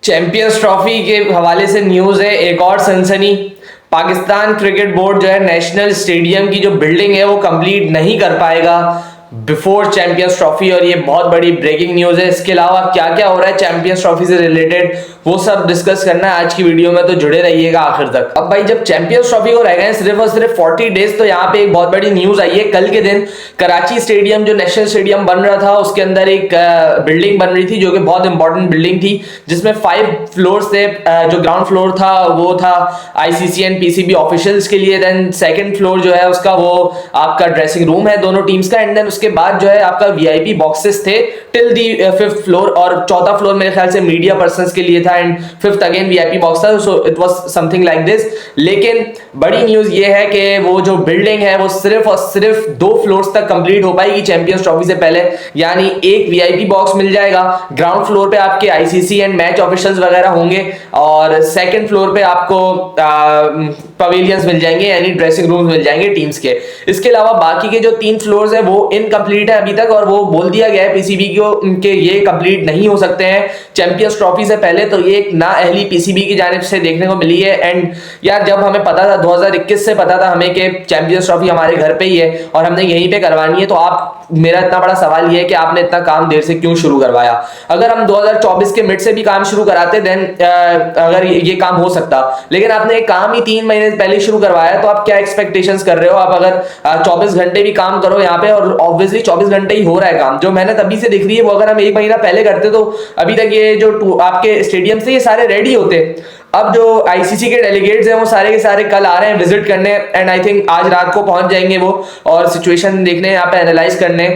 Champions trophy के हवाले से न्यूज है, एक और सनसनी। पाकिस्तान क्रिकेट बोर्ड जो है नेशनल स्टेडियम की जो बिल्डिंग है वो कंप्लीट नहीं कर पाएगा बिफोर चैंपियंस ट्रॉफी, और ये बहुत बड़ी ब्रेकिंग न्यूज है। इसके अलावा क्या क्या हो रहा है चैंपियंस ट्रॉफी से रिलेटेड वो सब डिस्कस करना है आज की वीडियो में, तो जुड़े रहिएगा आखिर तक। अब भाई जब चैंपियंस ट्रॉफी को रह गए सिर्फ और सिर्फ 40 डेज, तो यहाँ पे एक बहुत बड़ी न्यूज आई है। कल के दिन कराची स्टेडियम जो नेशनल स्टेडियम बन रहा था उसके अंदर एक बिल्डिंग बन रही थी जो कि बहुत इंपॉर्टेंट बिल्डिंग थी, जिसमें 5 फ्लोर थे। जो ग्राउंड फ्लोर था वो था आईसीसी एंड पीसीबी ऑफिशियल्स के लिए, देन सेकंड फ्लोर जो है उसका वो आपका ड्रेसिंग रूम है दोनों टीम्स का, एंड देन उसके बाद जो है आपका वीआईपी बॉक्सेस थे टिल दी 5th फ्लोर, और चौथा फ्लोर मेरे ख्याल से मीडिया पर्संस के लिए था, and 5th again VIP box था। So it was something like this. लेकिन बड़ी न्यूज ये है कि वो जो बिल्डिंग है वो सिर्फ और सिर्फ 2 फ्लोर्स तक कंप्लीट हो पाएगी चैंपियंस ट्रॉफी से पहले, यानी एक वीआईपी बॉक्स मिल जाएगा, ग्राउंड फ्लोर पे आपके आईसीसी एंड मैच ऑफिशियल्स वगैरह होंगे, और सेकंड फ्लोर पे आपको पवेलियंस मिल जाएंगे यानी ड्रेसिंग रूम्स मिल जाएंगे टीम्स के। इसके अलावा बाकी के जो 3 फ्लोर्स है वो इनकम्प्लीट है अभी तक, और वो बोल दिया गया है पीसीबी को कि ये कंप्लीट नहीं हो सकते हैं चैंपियंस ट्रॉफी से पहले। तो ये एक नाअहली पीसीबी की जानिब से देखने को मिली है। एंड यार जब हमें पता था 2021 से पता था हमें कि चैंपियंस ट्रॉफी हमारे घर पे ही है और हमने यहीं पे करवानी है, तो आप मेरा इतना बड़ा सवाल ये है कि आपने इतना काम देर से क्यों शुरू करवाया। अगर हम 2024 के मिड से भी काम शुरू कराते देन अगर ये काम हो सकता, लेकिन आपने एक काम ही 3 महीने पहले शुरू करवाया, तो आप क्या एक्सपेक्टेशंस कर रहे हो। आप अगर 24 घंटे भी काम करो यहाँ पे, और ऑब्वियसली 24 घंटे ही हो रहा है काम, जो मेहनत अभी से दिख रही है वो अगर हम 1 महीना पहले करते तो अभी तक ये जो आपके स्टेडियम से ये सारे रेडी होते। अब जो आईसीसी के डेलीगेट्स हैं वो सारे के सारे कल आ रहे हैं विजिट करने, एंड आई थिंक आज रात को पहुंच जाएंगे वो, और सिचुएशन देखने यहाँ पे एनालाइज करने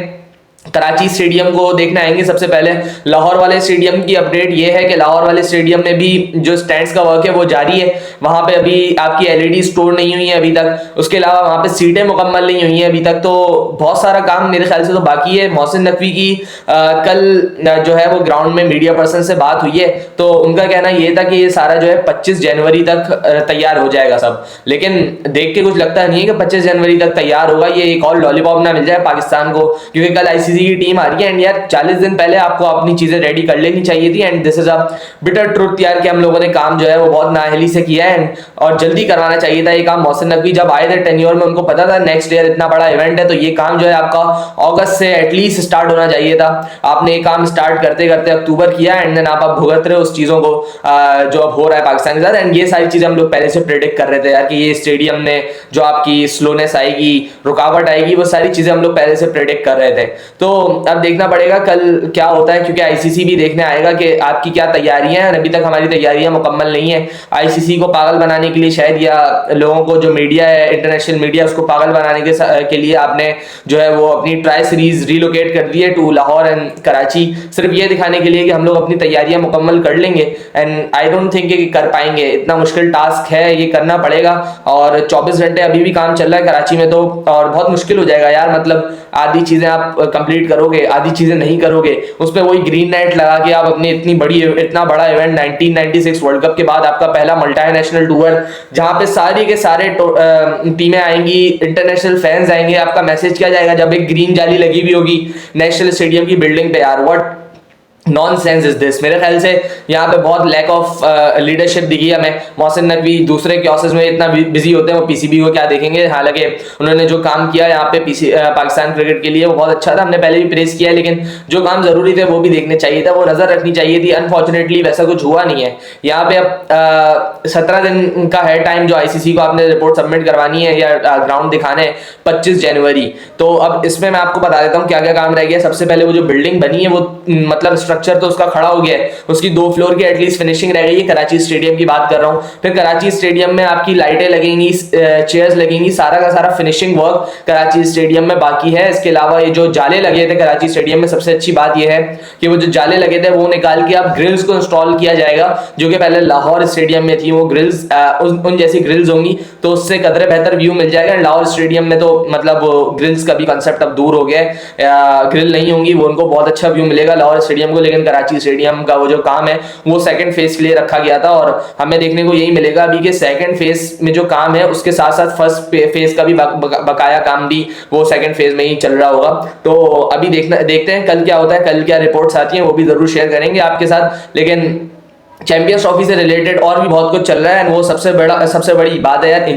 कराची स्टेडियम को देखने आएंगे। सबसे पहले लाहौर वाले स्टेडियम की अपडेट ये है कि लाहौर वाले स्टेडियम में भी जो स्टैंड्स का वर्क है वो जारी है। वहां पे अभी आपकी एलईडी स्टोर नहीं हुई है अभी तक, उसके अलावा वहां पे सीटें मुकम्मल नहीं हुई हैं अभी तक, तो बहुत सारा काम मेरे ख्याल से तो बाकी है। मोहसिन नकवी की कल जो है वो ग्राउंड में मीडिया पर्सन से बात हुई है, तो उनका कहना ये था कि ये सारा जो है 25 जनवरी तक तैयार हो जाएगा सब, लेकिन देख के कुछ लगता नहीं है कि 25 जनवरी तक तैयार होगा। ये एक और लॉलीपॉप ना मिल जाए पाकिस्तान को, क्योंकि कल आईसीसी की टीम आ रही है, एंड यार 40 दिन पहले आपको अपनी चीजें रेडी कर लेनी चाहिए थी, and this is a bitter truth यार कि हम लोगों ने काम जो है वो बहुत नाअहली से किया है, और जल्दी करवाना चाहिए था ये काम। मोहसिन नकवी जब आए थे टेन्योर में उनको पता था नेक्स्ट ईयर इतना बड़ा इवेंट है, तो ये काम जो है आपका अगस्त से एटलीस्ट स्टार्ट होना चाहिए था। आपने ये काम स्टार्ट करते करते अक्टूबर किया, एंड देन आप भुगत रहे हो उस चीजों को जो अब हो रहा है पाकिस्तान के साथ। एंड ये सारी चीजें हम लोग पहले से प्रेडिक्ट कर रहे थे यार कि ये स्टेडियम में जो आपकी स्लोनेस आएगी, रुकावट आएगी, वो सारी चीजें हम लोग पहले से प्रेडिक्ट कर रहे थे। तो अब देखना पड़ेगा कल क्या होता है, क्योंकि आईसीसी भी देखने आएगा कि आपकी क्या तैयारियां हैं। अभी तक हमारी तैयारियां मुकम्मल नहीं है। आईसीसी को पागल बनाने के लिए शायद, या लोगों को जो मीडिया है इंटरनेशनल मीडिया उसको पागल बनाने के लिए आपने जो है वो अपनी ट्राई सीरीज रिलोकेट कर दी है टू लाहौर एंड कराची, सिर्फ ये दिखाने के लिए कि हम लोग अपनी तैयारियां मुकम्मल कर लेंगे। एंड आई डोंट थिंक कि कर पाएंगे, इतना मुश्किल टास्क है, ये करना पड़ेगा। और 24 घंटे अभी भी काम चल रहा है कराची में, तो और बहुत मुश्किल हो जाएगा यार। मतलब आधी चीजें आप कंप्लीट करोगे, आधी चीजें नहीं करोगे, उस पर वही ग्रीन नेट लगा के आप अपनी इतना बड़ा इवेंट 1996 वर्ल्ड कप के बाद आपका पहला मल्टीनेशनल टूर, जहां पे सारी के सारे टीमें आएंगी, इंटरनेशनल फैंस आएंगे, आपका मैसेज क्या जाएगा जब एक ग्रीन जाली लगी हुई होगी नेशनल स्टेडियम की बिल्डिंग पे। यार व्हाट नॉनसेंस इज दिस। मेरे ख्याल से यहाँ पे बहुत लैक ऑफ लीडरशिप दिखी हमें। मोहसिन नकवी दूसरे क्योसेस में इतना बिजी होते हैं, वो पीसीबी को क्या देखेंगे। हालांकि उन्होंने जो काम किया यहाँ पे पाकिस्तान क्रिकेट के लिए वो बहुत अच्छा था, हमने पहले भी प्रेस किया, लेकिन जो काम जरूरी थे वो भी देखने चाहिए था, वो नजर रखनी चाहिए थी। अनफॉर्चुनेटली वैसा कुछ हुआ नहीं है। यहाँ पे अब 17 दिन का है टाइम जो आईसीसी को आपने रिपोर्ट सबमिट करवानी है या ग्राउंड दिखाने 25 जनवरी। तो अब इसमें मैं आपको बता देता हूँ क्या क्या काम रह गया। सबसे पहले वो जो बिल्डिंग बनी है वो मतलब स्ट्रक्चर तो उसका खड़ा हो गया है, उसकी 2 फ्लोर की एटलीस्ट फिनिशिंग रह गई है। कराची स्टेडियम की बात कर रहा हूं। फिर कराची स्टेडियम में आपकी लाइटें लगेंगी, चेयर्स लगेंगी, सारा का सारा फिनिशिंग वर्क कराची स्टेडियम में बाकी है। इसके अलावा ये जो जाले लगे थे कराची स्टेडियम में, सबसे अच्छी बात यह है कि वो जो जाले लगे थे वो निकाल के अब ग्रिल्स को इंस्टॉल किया जाएगा, जो कि पहले लाहौर स्टेडियम में थी। वो ग्रिल्स उन जैसी ग्रिल्स होंगी, तो उससे कदरे बेहतर व्यू मिल जाएगा। लाहौर स्टेडियम में तो मतलब ग्रिल्स का भी कंसेप्ट अब दूर हो गया, ग्रिल नहीं होंगी, वो उनको बहुत अच्छा व्यू मिलेगा लाहौर स्टेडियम को। लेकिन कराची स्टेडियम का वो जो काम है वो सेकंड फेज के लिए रखा गया था, और हमें देखने को यही मिलेगा अभी के सेकंड फेज में जो काम है उसके साथ साथ फर्स्ट फेज का भी बकाया काम भी वो सेकंड फेज में ही चल रहा होगा। तो अभी देखते हैं कल क्या होता है, कल क्या रिपोर्ट्स आती हैं वो भी जरूर शेयर करेंगे आपके साथ। लेकिन चैंपियंस ट्रॉफी से रिलेटेड और भी बहुत कुछ चल रहा है, एंड वो सबसे बड़ी बात है यार,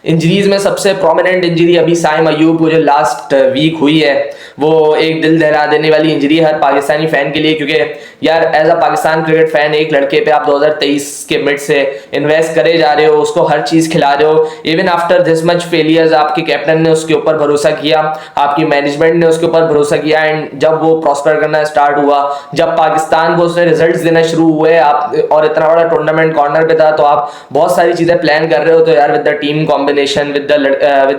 इंजरीज में सबसे प्रोमिनेंट इंजरी अभी साइम अयूब को जो लास्ट वीक हुई है, वो एक दिल दहला देने वाली इंजरी है हर पाकिस्तानी फैन के लिए, क्योंकि यार as a Pakistan cricket fan एक लड़के पे आप 2023 के मिड से इन्वेस्ट करे जा रहे हो, उसको हर चीज खिला रहे हो, even after this much failures आपके कैप्टन ने उसके ऊपर भरोसा किया, आपकी मैनेजमेंट ने उसके ऊपर भरोसा किया, एंड जब वो प्रॉस्पर करना स्टार्ट हुआ, जब पाकिस्तान को उसने रिजल्ट्स देना शुरू हुए आप और इतना बड़ा टूर्नामेंट कॉर्नर पे था, तो आप बहुत सारी चीजें प्लान कर रहे हो, तो यार with the team combination, with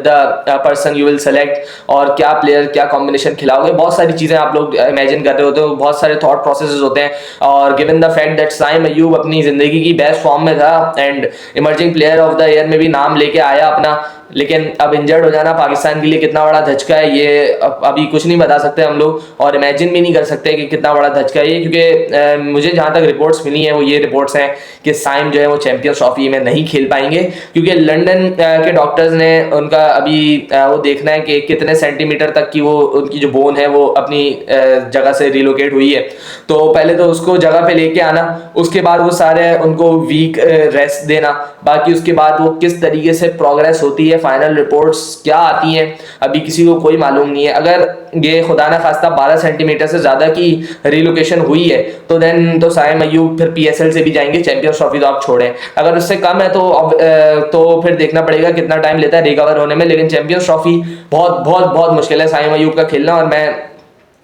the person you will select, और क्या प्लेयर क्या कॉम्बिनेशन खिलाओगे, बहुत सारी चीजें आप लोग इमेजिन कर रहे होते हो, बहुत सारे थॉट प्रोसेसेस होते हैं। और given the fact that Saim Ayub अपनी जिंदगी की बेस्ट फॉर्म में था and emerging player of the year में भी नाम लेके आया अपना, लेकिन अब इंजर्ड हो जाना पाकिस्तान के लिए कितना बड़ा धचका है ये अभी कुछ नहीं बता सकते हम लोग, और इमेजिन भी नहीं कर सकते कि कितना बड़ा धचका है ये, क्योंकि मुझे जहां तक रिपोर्ट्स मिली हैं वो ये रिपोर्ट्स हैं कि साइम जो है वो चैंपियंस ट्रॉफी में नहीं खेल पाएंगे, क्योंकि लंदन के डॉक्टर्स ने उनका अभी वो देखना है कि कितने सेंटीमीटर तक की वो उनकी जो बोन है वो अपनी जगह से रिलोकेट हुई है, तो पहले तो उसको जगह पे लेके आना, उसके बाद वो सारे उनको वीक रेस्ट देना, बाकी उसके बाद वो किस तरीके से प्रोग्रेस होती है, फाइनल रिपोर्ट्स क्या आती हैं, अभी किसी को कोई मालूम नहीं है। अगर ये खुदा ना खास्ता 12 सेंटीमीटर से ज्यादा की रिलोकेशन हुई है तो देन तो साइम अयूब फिर पीएसएल से भी जाएंगे, चैंपियंस ट्रॉफी तो आप छोड़ें, अगर उससे कम है तो फिर देखना पड़ेगा कितना टाइम लेता है रिकवर होने में, लेकिन चैंपियंस ट्रॉफी बहुत बहुत बहुत मुश्किल है साइम अयूब का खेलना, और मैं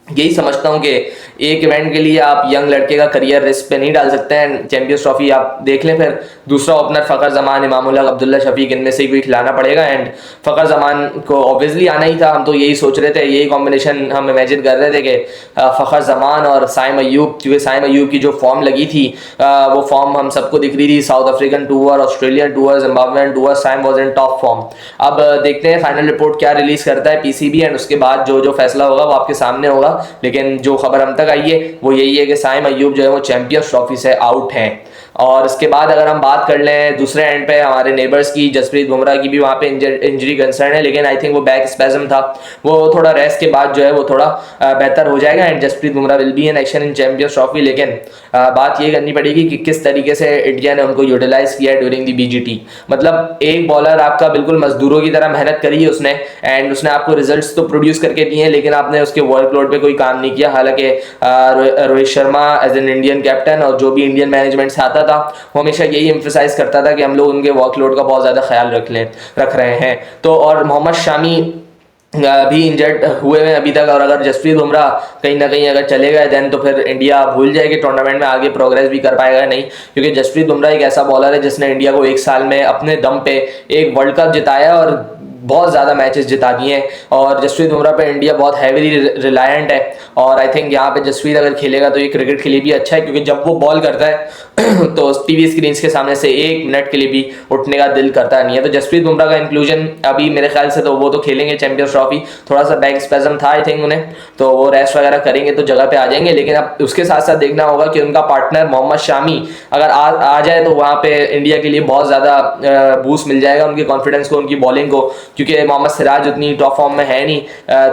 यही समझता हूं कि एक इवेंट के लिए आप यंग लड़के का करियर रिस्क पे नहीं डाल सकते हैं। चैंपियंस ट्रॉफी आप देख लें, फिर दूसरा ओपनर फ़खर जमान, इमामुल हक, अब्दुल्ला शफीक, इनमें से कोई खिलाना पड़ेगा, एंड फ़खर जमान को ऑब्वियसली आना ही था, हम तो यही सोच रहे थे, यही कॉम्बिनेशन हम इमेजिन कर रहे थे कि फ़खर जमान और साइम अयूब, क्योंकि साइम अयूब की जो फॉर्म लगी थी वो फॉर्म हम सबको दिख रही थी, South African tour, Australian tour, Zimbabwean tour, Saim was in top form. अब देखते हैं फाइनल रिपोर्ट क्या रिलीज करता है पीसीबी, एंड उसके बाद जो फैसला होगा वो आपके सामने होगा, लेकिन जो खबर हम तक आई है वो यही है कि साइम अयूब जो है वो चैंपियंस ट्रॉफी से आउट हैं। और इसके बाद अगर हम बात कर लें दूसरे एंड पे हमारे नेबर्स की, जसप्रीत बुमराह की भी वहाँ पे इंजरी कंसर्न है, लेकिन आई थिंक वो बैक स्पैज्म था, वो थोड़ा रेस्ट के बाद जो है वो थोड़ा बेहतर हो जाएगा, and Jasprit Bumrah will be in action in Champions Trophy. लेकिन बात ये करनी पड़ेगी कि किस तरीके से इंडिया ने उनको यूटिलाइज किया ड्यूरिंग द बीजीटी, मतलब एक बॉलर आपका बिल्कुल मजदूरों की तरह मेहनत करी है उसने, एंड उसने आपको रिजल्ट्स तो प्रोड्यूस करके दिए हैं, लेकिन आपने उसके वर्कलोड पे कोई काम नहीं किया। हालांकि Rohit Sharma as an Indian captain और जो भी इंडियन मैनेजमेंट से आता था वो हमेशा यही एम्फेसाइज करता था कि हम लोग उनके वर्कलोड का बहुत ज़्यादा ख्याल रख रहे हैं। तो और मोहम्मद शामी भी इंजर्ड हुए हैं अभी तक, और अगर जसप्रीत बुमराह कहीं ना कहीं अगर चले गए देन तो फिर इंडिया भूल जाएगी टूर्नामेंट में आगे प्रोग्रेस भी कर पाएगा नहीं, क्योंकि जसप्रीत बुमराह एक ऐसा बॉलर है जिसने इंडिया को एक साल में अपने दम पे एक वर्ल्ड कप जिताया और बहुत ज़्यादा मैचेस जिता दिए हैं, और जसप्रीत बुमराह पे इंडिया बहुत हैवीली रिलायंट है, और आई थिंक यहाँ पे जसप्रीत अगर खेलेगा तो ये क्रिकेट के लिए भी अच्छा है, क्योंकि जब वो बॉल करता है तो टीवी स्क्रीन के सामने से एक मिनट के लिए भी उठने का दिल करता नहीं है। तो जसप्रीत बुमराह का इंक्लूजन अभी मेरे ख्याल से तो वो तो खेलेंगे चैंपियंस ट्रॉफी, थोड़ा सा बैक स्पैज्म था आई थिंक उन्हें, तो वो रेस्ट वगैरह करेंगे तो जगह पे आ जाएंगे, लेकिन अब उसके साथ साथ देखना होगा कि उनका पार्टनर मोहम्मद शामी अगर आ जाए तो वहाँ पे इंडिया के लिए बहुत ज़्यादा बूस्ट मिल जाएगा उनके कॉन्फिडेंस को, उनकी बॉलिंग को, क्योंकि मोहम्मद सिराज उतनी टॉप फॉर्म में है नहीं,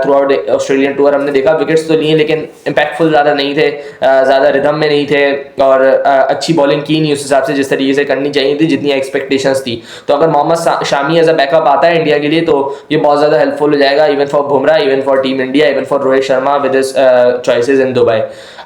थ्रू आउट ऑस्ट्रेलियन टूर हमने देखा विकेट्स तो लिए लेकिन इंपैक्टफुल ज़्यादा नहीं थे, ज़्यादा रिदम में नहीं थे, और अच्छी बॉलिंग की नहीं उस हिसाब से जिस तरीके से करनी चाहिए थी, जितनी एक्सपेक्टेशंस थी। तो अगर Mohammed Shami as a backup आता है इंडिया के लिए तो ये बहुत ज़्यादा हेल्पफुल हो जाएगा, even for Bumrah, even for team India, even for Rohit Sharma with his choices in Dubai.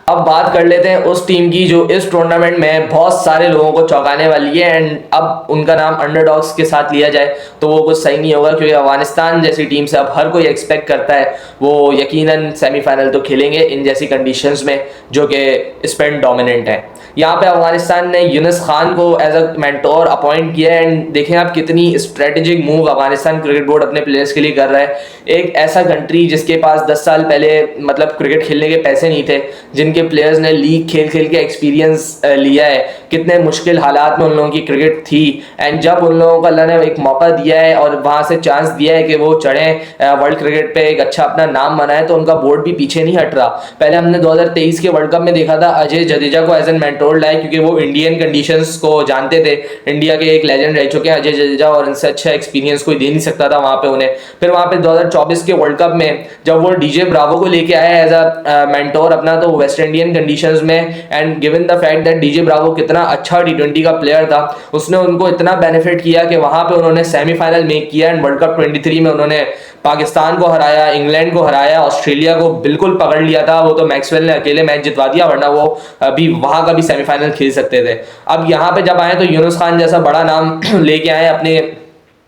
अब बात कर लेते हैं उस टीम की जो इस टूर्नामेंट में बहुत सारे लोगों को चौंकाने वाली है, एंड अब उनका नाम अंडरडॉग्स के साथ लिया जाए तो वो कुछ सही नहीं होगा, क्योंकि अफगानिस्तान जैसी टीम से अब हर कोई एक्सपेक्ट करता है वो यकीनन सेमीफाइनल तो खेलेंगे इन जैसी कंडीशंस में जो कि स्पिन डोमिनेंट है। यहाँ पे अफगानिस्तान ने यूनुस खान को एज अ मेंटोर अपॉइंट किया है, एंड देखें आप कितनी strategic move Afghanistan cricket board अपने प्लेयर्स के लिए कर रहा है। एक ऐसा कंट्री जिसके पास 10 साल पहले मतलब क्रिकेट खेलने के पैसे नहीं थे, जिनके प्लेयर्स ने लीग खेल खेल के एक्सपीरियंस लिया है, कितने मुश्किल हालात में उन लोगों की क्रिकेट थी, एंड जब उन लोगों को अल्लाह ने एक मौका दिया है और वहाँ से चांस दिया है कि वो चढ़ें वर्ल्ड क्रिकेट पे एक अच्छा अपना नाम बनाए, तो उनका बोर्ड भी पीछे नहीं हट रहा। पहले हमने 2023 के वर्ल्ड कप में देखा था अजय जडेजा को एज एन मेंटोर लाए, क्योंकि वो इंडियन कंडीशंस को जानते थे, इंडिया के एक लेजेंड रह चुके हैं अजय जडेजा, और इनसे अच्छा एक्सपीरियंस कोई दे नहीं सकता था वहाँ पे उन्हें। फिर वहाँ पे 2024 के वर्ल्ड कप में जब वो डीजे ब्रावो को लेके आया एज अ मेंटोर अपना, तो वेस्ट इंडियन कंडीशंस में, and given the fact that DJ Bravo कितना अच्छा T20 का प्लेयर था, उसने उनको इतना बेनिफिट किया कि वहां पे उन्होंने सेमीफाइनल मेक किया एंड वर्ल्ड कप 23 में उन्होंने पाकिस्तान को हराया, इंग्लैंड को हराया, ऑस्ट्रेलिया को बिल्कुल पकड़ लिया था। वो तो मैक्सवेल ने अकेले मैच जितवा दिया, वरना वो अभी वहां का भी सेमीफाइनल खेल सकते थे। अब यहाँ पे जब आए तो यूनुस खान जैसा बड़ा नाम लेके आए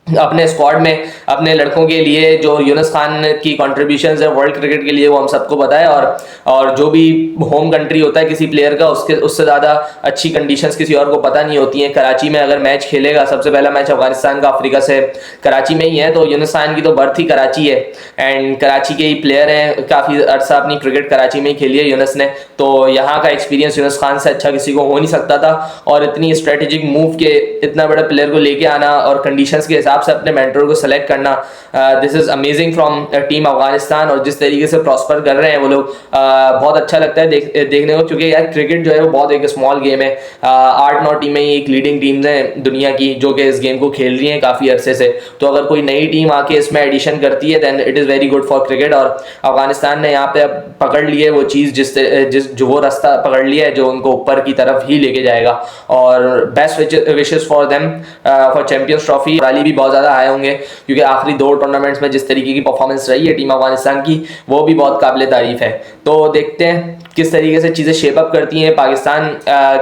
अपने स्क्वाड में, अपने लड़कों के लिए। जो यूनुस खान की कंट्रीब्यूशंस है वर्ल्ड क्रिकेट के लिए वो हम सबको पता है, और जो भी होम कंट्री होता है किसी प्लेयर का, उससे ज़्यादा अच्छी कंडीशंस किसी और को पता नहीं होती हैं। कराची में अगर मैच खेलेगा, सबसे पहला मैच अफगानिस्तान का अफ्रीका से कराची में ही है, तो यूनुस खान की तो बर्थ ही कराची है एंड कराची के ही प्लेयर हैं, काफ़ी अरसा अपनी क्रिकेट कराची में ही खेली है यूनुस ने, तो यहाँ का एक्सपीरियंस यूनुस खान से अच्छा किसी को हो नहीं सकता था। और इतनी स्ट्रेटेजिक मूव के इतना बड़ा प्लेयर को लेके आना और कंडीशंस के हिसाब से अपने मेंटर को सेलेक्ट करना, this is amazing from team Afghanistan. और जिस तरीके से प्रॉस्पर कर रहे हैं वो लोग, बहुत अच्छा लगता है देखने को, क्योंकि यार क्रिकेट जो है वो बहुत एक स्मॉल गेम है। 8-9 टीमें ही एक लीडिंग टीम्स हैं दुनिया की जो कि इस गेम को खेल रही हैं काफ़ी अरसे से, तो अगर कोई नई टीम आके इसमें एडिशन करती है then it is very good for cricket. और अफगानिस्तान ने यहाँ पे अब पकड़ ली है वो चीज़, जो वो रास्ता पकड़ लिया है जो उनको ऊपर की तरफ ही लेके जाएगा। और best wishes for them for champions trophy. Rally भी बहुत ज़्यादा आए होंगे क्योंकि आखिरी 2 टूर्नामेंट्स में जिस तरीके की परफॉर्मेंस रही है टीम अफगानिस्तान की, वो भी बहुत काबिल तारीफ है। तो देखते हैं किस तरीके से चीज़ें शेप अप करती हैं, पाकिस्तान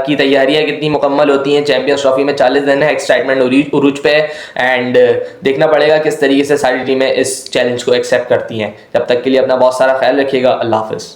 की तैयारियां कितनी मुकम्मल होती हैं। चैंपियंस ट्रॉफी में 40 दिन है, एक्साइटमेंट उरूज पे है एंड देखना पड़ेगा किस तरीके से सारी टीमें इस चैलेंज को एक्सेप्ट करती हैं। जब तक के लिए अपना बहुत सारा ख्याल रखिएगा। अल्लाह हाफिज़।